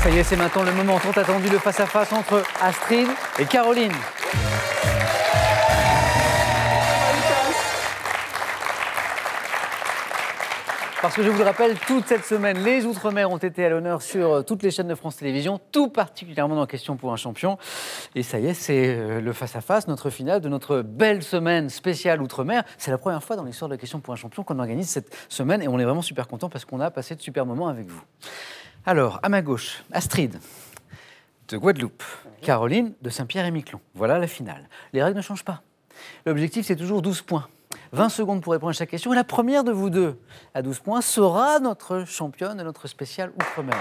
Ça y est, c'est maintenant le moment tant attendu, le face-à-face entre Astrid et Caroline. Parce que je vous le rappelle, toute cette semaine, les Outre-mer ont été à l'honneur sur toutes les chaînes de France Télévisions, tout particulièrement dans Question pour un champion. Et ça y est, c'est le face-à-face, notre finale de notre belle semaine spéciale Outre-mer. C'est la première fois dans l'histoire de Question pour un champion qu'on organise cette semaine et on est vraiment super contents parce qu'on a passé de super moments avec vous. Alors, à ma gauche, Astrid de Guadeloupe, Caroline de Saint-Pierre-et-Miquelon. Voilà la finale. Les règles ne changent pas. L'objectif, c'est toujours 12 points. 20 secondes pour répondre à chaque question. Et la première de vous deux à 12 points sera notre championne de notre spécial Outre-mer.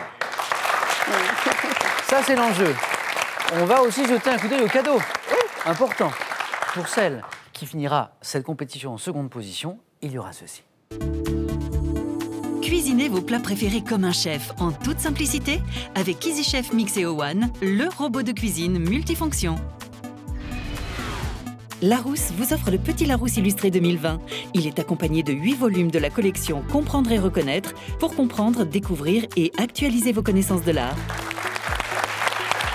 Ça, c'est l'enjeu. On va aussi jeter un coup d'œil au cadeau. Important. Pour celle qui finira cette compétition en seconde position, il y aura ceci. Cuisinez vos plats préférés comme un chef, en toute simplicité, avec EasyChef Mixeo One, le robot de cuisine multifonction. Larousse vous offre le Petit Larousse illustré 2020. Il est accompagné de 8 volumes de la collection Comprendre et reconnaître pour comprendre, découvrir et actualiser vos connaissances de l'art.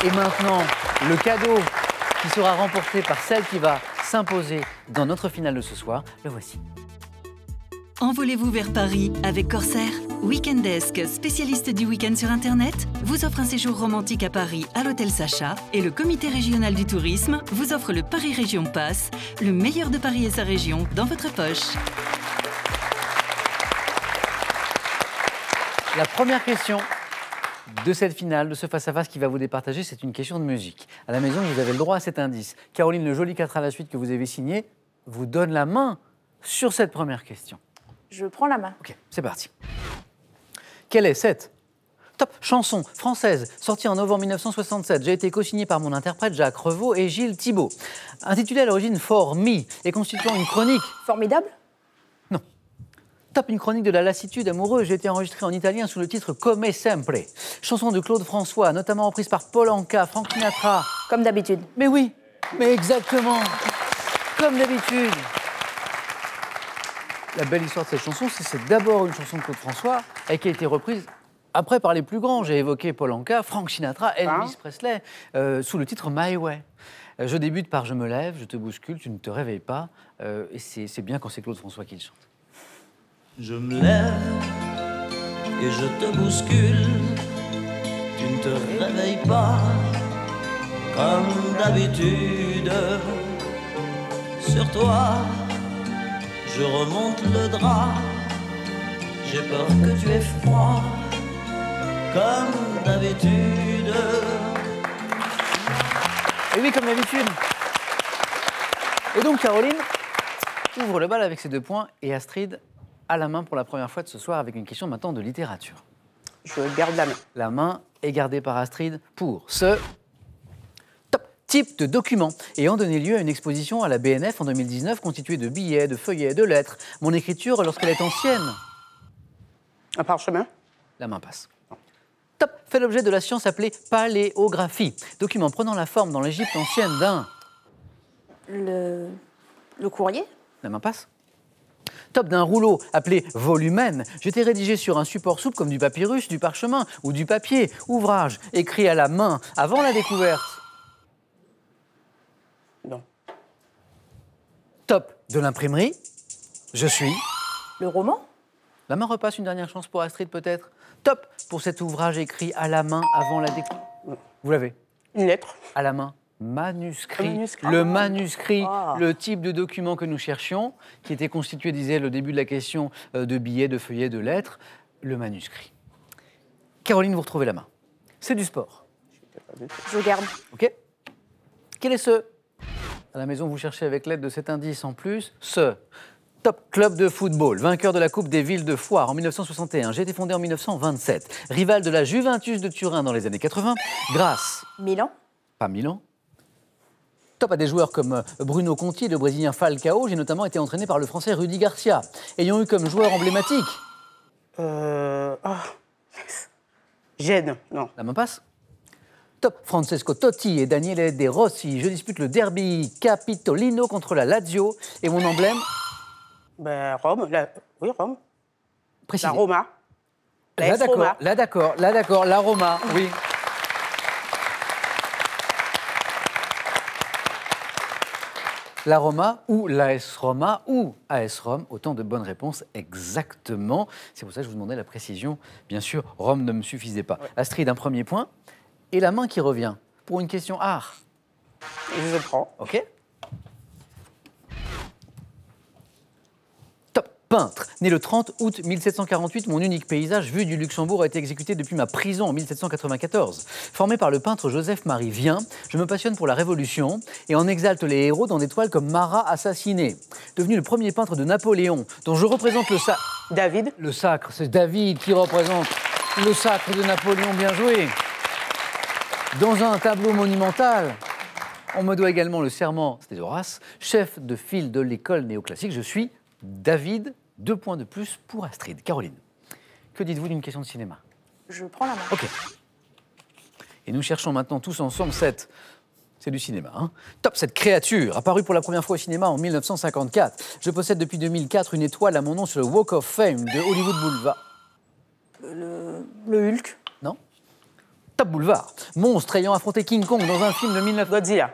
Et maintenant, le cadeau qui sera remporté par celle qui va s'imposer dans notre finale de ce soir, le voici. Envolez-vous vers Paris avec Corsair. Weekendesk, spécialiste du week-end sur Internet, vous offre un séjour romantique à Paris à l'hôtel Sacha et le comité régional du tourisme vous offre le Paris Région Pass, le meilleur de Paris et sa région dans votre poche. La première question de cette finale, de ce face-à-face qui va vous départager, c'est une question de musique. À la maison, vous avez le droit à cet indice. Caroline, le joli 4 à la suite que vous avez signé, vous donne la main sur cette première question. Je prends la main. Ok, c'est parti. Quelle est cette top chanson française sortie en novembre 1967? J'ai été co-signée par mon interprète Jacques Revaux et Gilles Thibault. Intitulée à l'origine For Me et constituant une chronique. Formidable. Non. Top, une chronique de la lassitude amoureuse. J'ai été enregistrée en italien sous le titre Come Sempre. Chanson de Claude François, notamment reprise par Paul Anka, Frank Sinatra. Comme d'habitude. Mais oui, mais exactement. Comme d'habitude. La belle histoire de cette chanson, c'est que c'est d'abord une chanson de Claude François et qui a été reprise après par les plus grands. J'ai évoqué Paul Anka, Frank Sinatra, Elvis Presley, sous le titre My Way. Je débute par Je me lève, je te bouscule, tu ne te réveilles pas. Et c'est bien quand c'est Claude François qui le chante. Je me lève et je te bouscule, tu ne te réveilles pas comme d'habitude. Sur toi, je remonte le drap, j'ai peur que tu aies froid, comme d'habitude. Et oui, comme d'habitude. Et donc, Caroline ouvre le bal avec ses 2 points et Astrid à la main pour la première fois de ce soir avec une question maintenant de littérature. Je garde la main. La main est gardée par Astrid pour ce type de document ayant donné lieu à une exposition à la BNF en 2019 constituée de billets, de feuillets, de lettres. Mon écriture, lorsqu'elle est ancienne. Un parchemin. La main passe. Top, fait l'objet de la science appelée paléographie. Document prenant la forme dans l'Égypte ancienne d'un... Le courrier. La main passe. Top, d'un rouleau appelé volumen. J'étais rédigé sur un support souple comme du papyrus, du parchemin ou du papier. Ouvrage écrit à la main avant la découverte. Non. Top, de l'imprimerie. Je suis... Le roman. La main repasse, une dernière chance pour Astrid peut-être. Top, pour cet ouvrage écrit à la main avant la découverte. Vous l'avez? Une lettre. À la main. Manuscrit. Manuscrit. Le manuscrit, Ah. le type de document que nous cherchions, qui était constitué, disait le début de la question, de billets, de feuillets, de lettres. Le manuscrit. Caroline, vous retrouvez la main. C'est du sport. Je garde. OK? Quel est ce... À la maison, vous cherchez avec l'aide de cet indice en plus, ce top club de football, vainqueur de la Coupe des villes de Foire en 1961. J'ai été fondé en 1927. Rival de la Juventus de Turin dans les années 80, grâce... Milan. Pas Milan. Top à des joueurs comme Bruno Conti et le Brésilien Falcao. J'ai notamment été entraîné par le Français Rudy Garcia, ayant eu comme joueur emblématique... Gênes. Non. La main passe. Top, Francesco Totti et Daniele De Rossi. Je dispute le derby Capitolino contre la Lazio. Et mon emblème... Ben, Rome. Oui, Rome. Précisé. La Roma. Là, d'accord, la Roma, oui. la Roma ou l'AS Roma ou AS Rome. Autant de bonnes réponses exactement. C'est pour ça que je vous demandais la précision. Bien sûr, Rome ne me suffisait pas. Astrid, un premier point. Et la main qui revient pour une question art. Je prends. OK. Top. Peintre. Né le 30 août 1748, mon unique paysage vu du Luxembourg a été exécuté depuis ma prison en 1794. Formé par le peintre Joseph-Marie Vien, je me passionne pour la Révolution et en exalte les héros dans des toiles comme Marat assassiné. Devenu le premier peintre de Napoléon, dont je représente le sacre. David. Le sacre, c'est David qui représente le sacre de Napoléon, bien joué. Dans un tableau monumental. On me doit également le serment, c'était Horace, chef de file de l'école néoclassique. Je suis David, 2 points de plus pour Astrid. Caroline, que dites-vous d'une question de cinéma? Je prends la main. OK. Et nous cherchons maintenant tous ensemble cette... C'est du cinéma, hein. Top, cette créature, apparue pour la première fois au cinéma en 1954. Je possède depuis 2004 une étoile à mon nom sur le Walk of Fame de Hollywood Boulevard. Le Hulk. Non? Top Boulevard. Monstre ayant affronté King Kong dans un film de 19... Godzilla.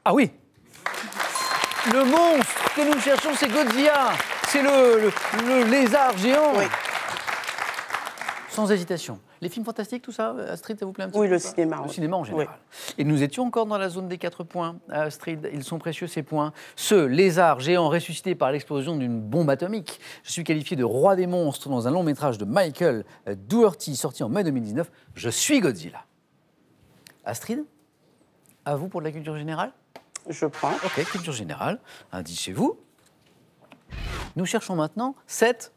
Ah oui. Le monstre que nous cherchons, c'est Godzilla. C'est le lézard géant. Oui. Sans hésitation. Les films fantastiques, tout ça, Astrid, ça vous plaît un petit peu? Oui, le ou pas cinéma. Le Oui. cinéma en général. Oui. Et nous étions encore dans la zone des 4 points, Astrid. Ils sont précieux, ces points. Ce lézard géant ressuscité par l'explosion d'une bombe atomique. Je suis qualifié de roi des monstres dans un long métrage de Michael Dougherty, sorti en mai 2019. Je suis Godzilla. Astrid, à vous pour de la culture générale? Je prends. Ok, culture générale. Indice chez vous. Nous cherchons maintenant cette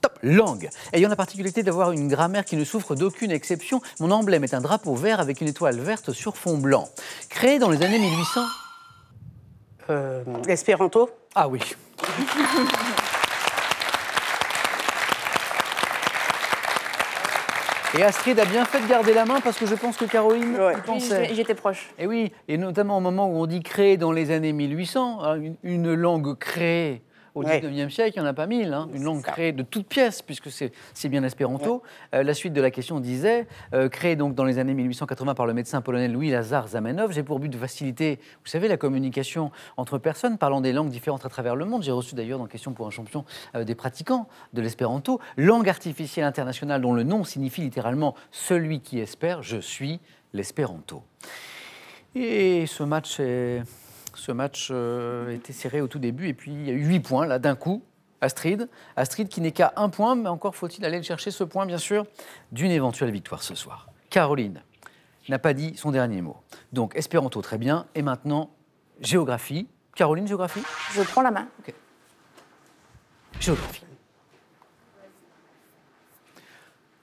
top langue. Ayant la particularité d'avoir une grammaire qui ne souffre d'aucune exception, mon emblème est un drapeau vert avec une étoile verte sur fond blanc. Créé dans les années 1800. L'espéranto. Ah oui. Et Astrid a bien fait de garder la main parce que je pense que Caroline y pensait. J'étais proche. Et oui, et notamment au moment où on dit créé dans les années 1800, hein, une langue créée au 19e siècle, il n'y en a pas 1000, hein, une langue créée de toutes pièces, puisque c'est bien l'espéranto. La suite de la question disait, créée donc dans les années 1880 par le médecin polonais Louis-Lazare Zamenhof, j'ai pour but de faciliter, vous savez, la communication entre personnes parlant des langues différentes à travers le monde. J'ai reçu d'ailleurs dans Question pour un champion des pratiquants de l'espéranto, langue artificielle internationale dont le nom signifie littéralement « celui qui espère, je suis l'espéranto ». Et ce match était serré au tout début et puis il y a eu 8 points là d'un coup. Astrid qui n'est qu'à 1 point, mais encore faut-il aller le chercher ce point bien sûr d'une éventuelle victoire ce soir. Caroline n'a pas dit son dernier mot. Donc espéranto très bien et maintenant géographie. Caroline, géographie? Je prends la main. Ok. Géographie.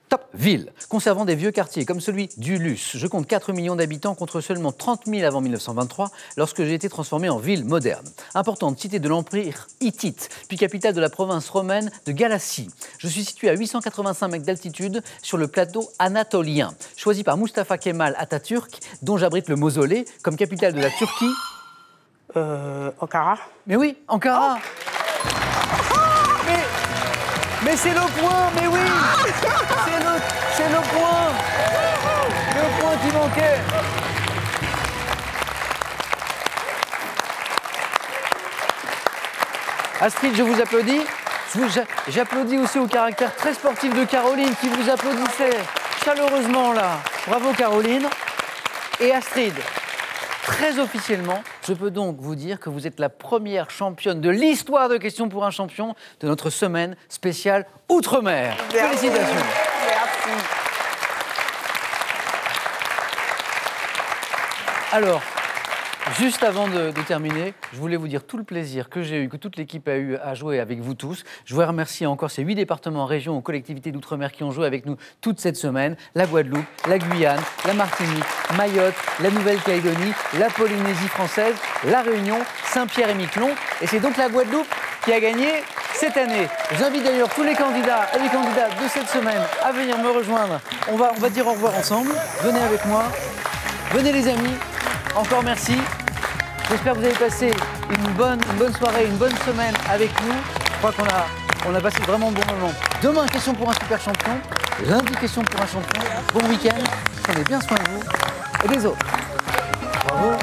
Top ville, conservant des vieux quartiers comme celui du Luce. Je compte 4 millions d'habitants contre seulement 30 000 avant 1923, lorsque j'ai été transformé en ville moderne. Importante cité de l'Empire hittite, puis capitale de la province romaine de Galatie. Je suis situé à 885 mètres d'altitude sur le plateau anatolien, choisi par Mustafa Kemal Atatürk, dont j'abrite le mausolée, comme capitale de la Turquie. Ankara. Mais oui, Ankara. Mais c'est le point, mais oui. C'est le point. Le point qui manquait. Astrid, je vous applaudis. J'applaudis aussi au caractère très sportif de Caroline qui vous applaudissait chaleureusement là. Bravo Caroline. Et Astrid, très officiellement, je peux donc vous dire que vous êtes la première championne de l'histoire de Questions pour un champion de notre semaine spéciale Outre-mer. Félicitations. Merci. Alors, juste avant de terminer, je voulais vous dire tout le plaisir que j'ai eu, que toute l'équipe a eu à jouer avec vous tous. Je voudrais remercier encore ces 8 départements, régions, collectivités d'outre-mer qui ont joué avec nous toute cette semaine. La Guadeloupe, la Guyane, la Martinique, Mayotte, la Nouvelle-Calédonie, la Polynésie française, la Réunion, Saint-Pierre et Miquelon. Et c'est donc la Guadeloupe qui a gagné cette année. J'invite d'ailleurs tous les candidats et les candidates de cette semaine à venir me rejoindre. On va dire au revoir ensemble. Venez avec moi. Venez les amis. Encore merci. J'espère que vous avez passé une bonne soirée, une bonne semaine avec nous. Je crois qu'on a passé vraiment un bon moment. Demain, question pour un super champion. Lundi, question pour un champion. Bon week-end. Prenez bien soin de vous et des autres. Bravo.